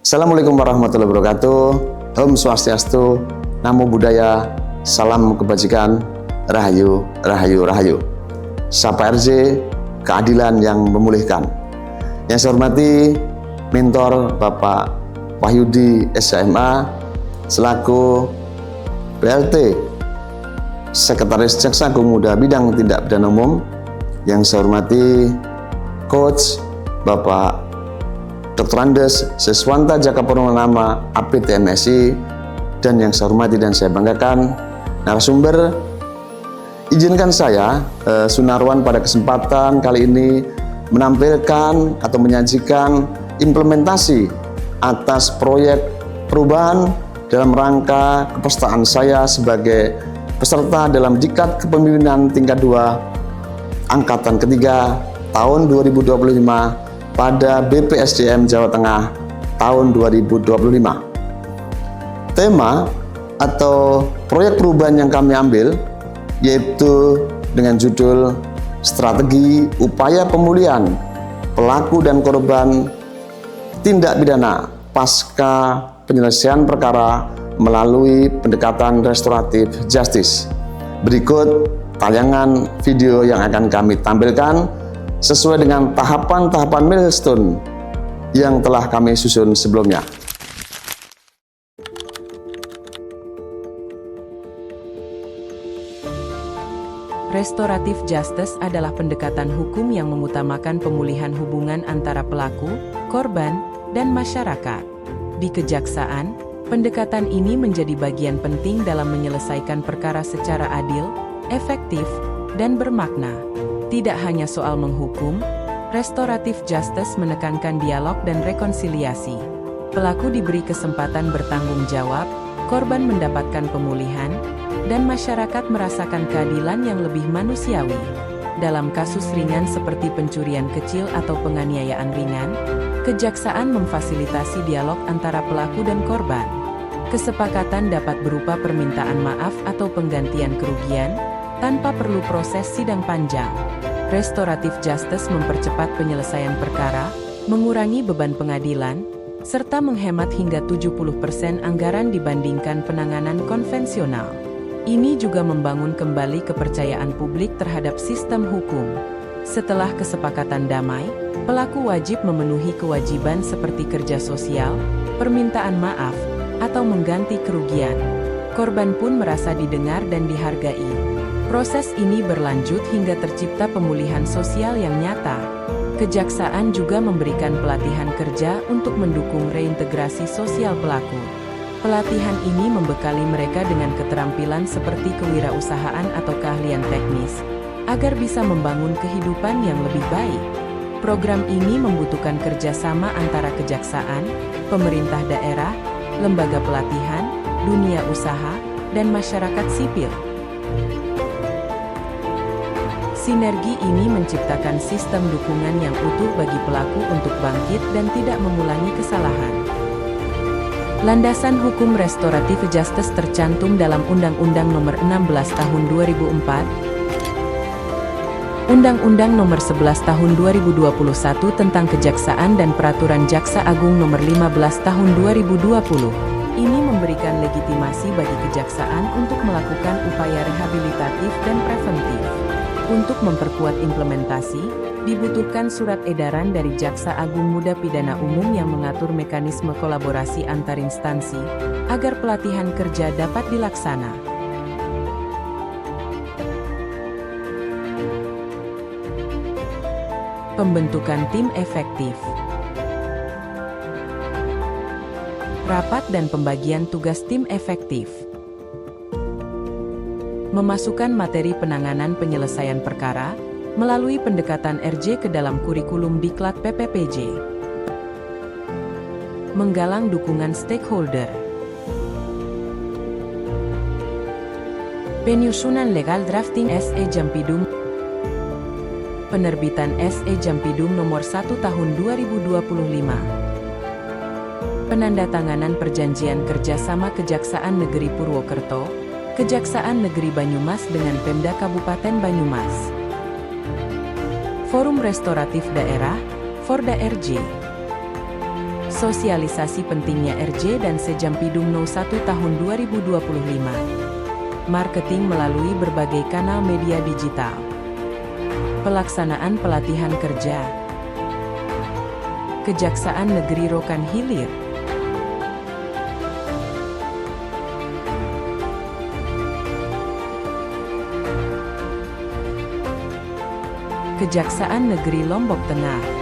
Assalamualaikum warahmatullahi wabarakatuh. Om Swastiastu, Namo Buddhaya, salam kebajikan, Rahayu, Rahayu, Rahayu. Sapa RJ, keadilan yang memulihkan. Yang saya hormati mentor Bapak Wahyudi SHMA selaku PLT Sekretaris Jaksa Agung Muda Bidang Tindak Pidana Umum. Yang saya hormati Coach Bapak Dr. Andes Seswanta Jaka Purnama APTMSI, dan yang saya hormati dan saya banggakan narasumber. Izinkan saya Sunarwan pada kesempatan kali ini menampilkan atau menyajikan implementasi atas proyek perubahan dalam rangka kepesertaan saya sebagai peserta dalam Diklat Kepemimpinan tingkat 2 angkatan ketiga tahun 2025 pada BPSDM Jawa Tengah tahun 2025. Tema atau proyek perubahan yang kami ambil yaitu dengan judul Strategi Upaya Pemulihan Pelaku dan Korban Tindak Pidana Pasca Penyelesaian Perkara melalui pendekatan restoratif justice. Berikut tayangan video yang akan kami tampilkan sesuai dengan tahapan-tahapan milestone yang telah kami susun sebelumnya. Restoratif justice adalah pendekatan hukum yang mengutamakan pemulihan hubungan antara pelaku, korban, dan masyarakat. Di kejaksaan, pendekatan ini menjadi bagian penting dalam menyelesaikan perkara secara adil, efektif, dan bermakna. Tidak hanya soal menghukum, restoratif justice menekankan dialog dan rekonsiliasi. Pelaku diberi kesempatan bertanggung jawab, korban mendapatkan pemulihan, dan masyarakat merasakan keadilan yang lebih manusiawi. Dalam kasus ringan seperti pencurian kecil atau penganiayaan ringan, kejaksaan memfasilitasi dialog antara pelaku dan korban. Kesepakatan dapat berupa permintaan maaf atau penggantian kerugian, tanpa perlu proses sidang panjang. Restoratif justice mempercepat penyelesaian perkara, mengurangi beban pengadilan, serta menghemat hingga 70% anggaran dibandingkan penanganan konvensional. Ini juga membangun kembali kepercayaan publik terhadap sistem hukum. Setelah kesepakatan damai, pelaku wajib memenuhi kewajiban seperti kerja sosial, permintaan maaf, atau mengganti kerugian. Korban pun merasa didengar dan dihargai. Proses ini berlanjut hingga tercipta pemulihan sosial yang nyata. Kejaksaan juga memberikan pelatihan kerja untuk mendukung reintegrasi sosial pelaku. Pelatihan ini membekali mereka dengan keterampilan seperti kewirausahaan atau keahlian teknis, agar bisa membangun kehidupan yang lebih baik. Program ini membutuhkan kerjasama antara kejaksaan, pemerintah daerah, lembaga pelatihan, dunia usaha, dan masyarakat sipil. Sinergi ini menciptakan sistem dukungan yang utuh bagi pelaku untuk bangkit dan tidak mengulangi kesalahan. Landasan hukum restoratif justice tercantum dalam Undang-Undang Nomor 16 Tahun 2004, Undang-Undang Nomor 11 Tahun 2021 tentang Kejaksaan dan Peraturan Jaksa Agung Nomor 15 Tahun 2020. Ini memberikan legitimasi bagi kejaksaan untuk melakukan upaya rehabilitatif dan preventif. Untuk memperkuat implementasi, dibutuhkan surat edaran dari Jaksa Agung Muda Pidana Umum yang mengatur mekanisme kolaborasi antar instansi, agar pelatihan kerja dapat dilaksana. Pembentukan tim efektif. Rapat dan pembagian tugas tim efektif. Memasukkan materi penanganan penyelesaian perkara melalui pendekatan RJ ke dalam kurikulum Diklat PPPJ. Menggalang dukungan stakeholder. Penyusunan legal drafting SE Jampidum. Penerbitan SE Jampidum Nomor 1 Tahun 2025. Penandatanganan perjanjian kerjasama Kejaksaan Negeri Purwokerto, Kejaksaan Negeri Banyumas dengan Pemda Kabupaten Banyumas. Forum Restoratif Daerah, Forda RJ. Sosialisasi pentingnya RJ dan Sejampidum No. 1 tahun 2025. Marketing melalui berbagai kanal media digital. Pelaksanaan pelatihan kerja. Kejaksaan Negeri Rokan Hilir. Kejaksaan Negeri Lombok Tengah.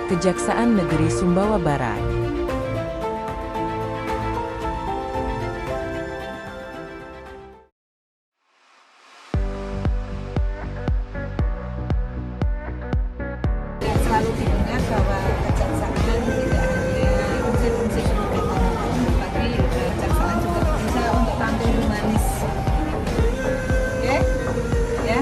Kejaksaan Negeri Sumbawa Barat. Selalu diingat bahwa kejaksaan tidak hanya fungsi-fungsi pendekatan, tapi kejaksaan juga bisa untuk tampil humanis. Oke? Ya.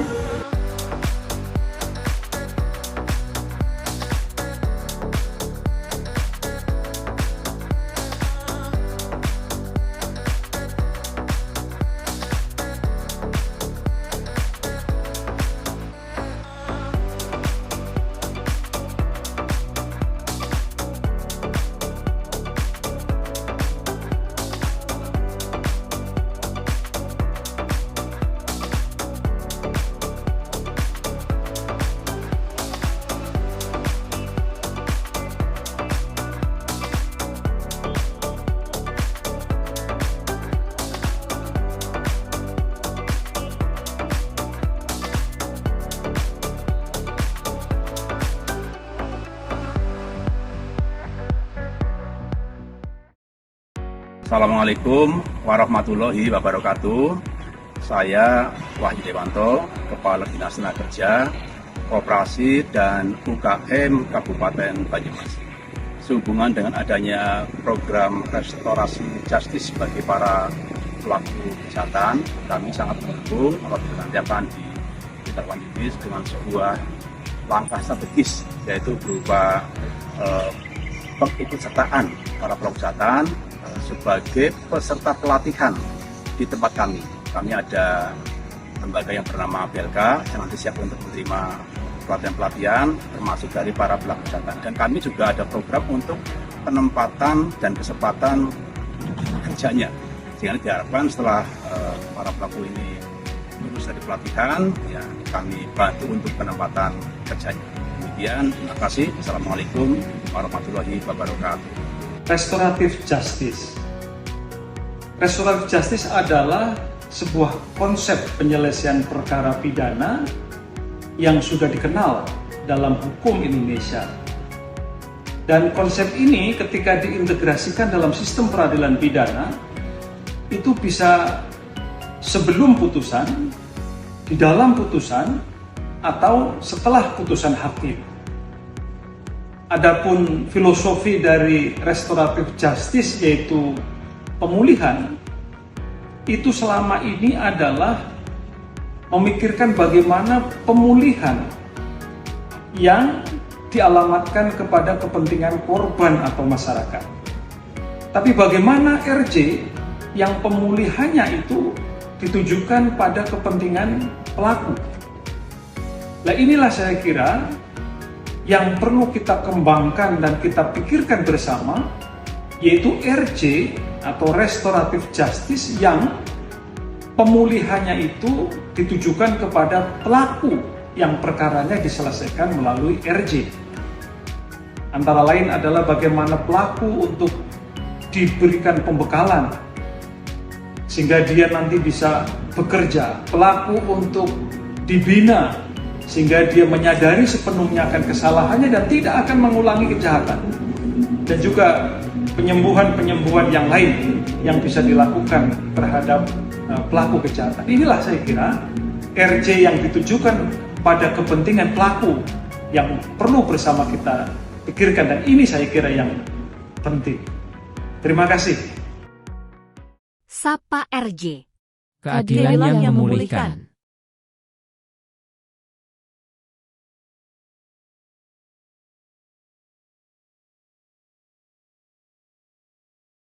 Assalamualaikum warahmatullahi wabarakatuh. Saya Wahyu Dewanto, Kepala Dinas Tenaga Kerja, Koperasi dan UKM Kabupaten Banyumas. Sehubungan dengan adanya program restorasi justice bagi para pelaku kejahatan, kami sangat mendukung apabila nanti akan ditindaklanjuti dengan sebuah langkah strategis, yaitu berupa pengikutsertaan para pelaku kejahatan sebagai peserta pelatihan di tempat kami. Kami ada lembaga yang bernama BLK yang nanti siap untuk menerima pelatihan-pelatihan termasuk dari para pelaku kejahatan. Dan kami juga ada program untuk penempatan dan kesempatan kerjanya. Sehingga diharapkan setelah para pelaku ini lulus dari pelatihan, ya kami bantu untuk penempatan kerjanya. Demikian, terima kasih. Assalamualaikum warahmatullahi wabarakatuh. Restoratif justice. Restoratif justice adalah sebuah konsep penyelesaian perkara pidana yang sudah dikenal dalam hukum Indonesia. Dan konsep ini ketika diintegrasikan dalam sistem peradilan pidana, itu bisa sebelum putusan, di dalam putusan, atau setelah putusan hakim. Adapun filosofi dari restoratif justice yaitu pemulihan, itu selama ini adalah memikirkan bagaimana pemulihan yang dialamatkan kepada kepentingan korban atau masyarakat. Tapi bagaimana RJ yang pemulihannya itu ditujukan pada kepentingan pelaku. Nah, inilah saya kira yang perlu kita kembangkan dan kita pikirkan bersama, yaitu RJ atau restoratif justice yang pemulihannya itu ditujukan kepada pelaku yang perkaranya diselesaikan melalui RJ. Antara lain adalah bagaimana pelaku untuk diberikan pembekalan sehingga dia nanti bisa bekerja, pelaku untuk dibina sehingga dia menyadari sepenuhnya akan kesalahannya dan tidak akan mengulangi kejahatan. Dan juga penyembuhan-penyembuhan yang lain yang bisa dilakukan terhadap pelaku kejahatan. Inilah saya kira RJ yang ditujukan pada kepentingan pelaku yang perlu bersama kita pikirkan, dan ini saya kira yang penting. Terima kasih. Sapa RJ. Keadilan yang memulihkan.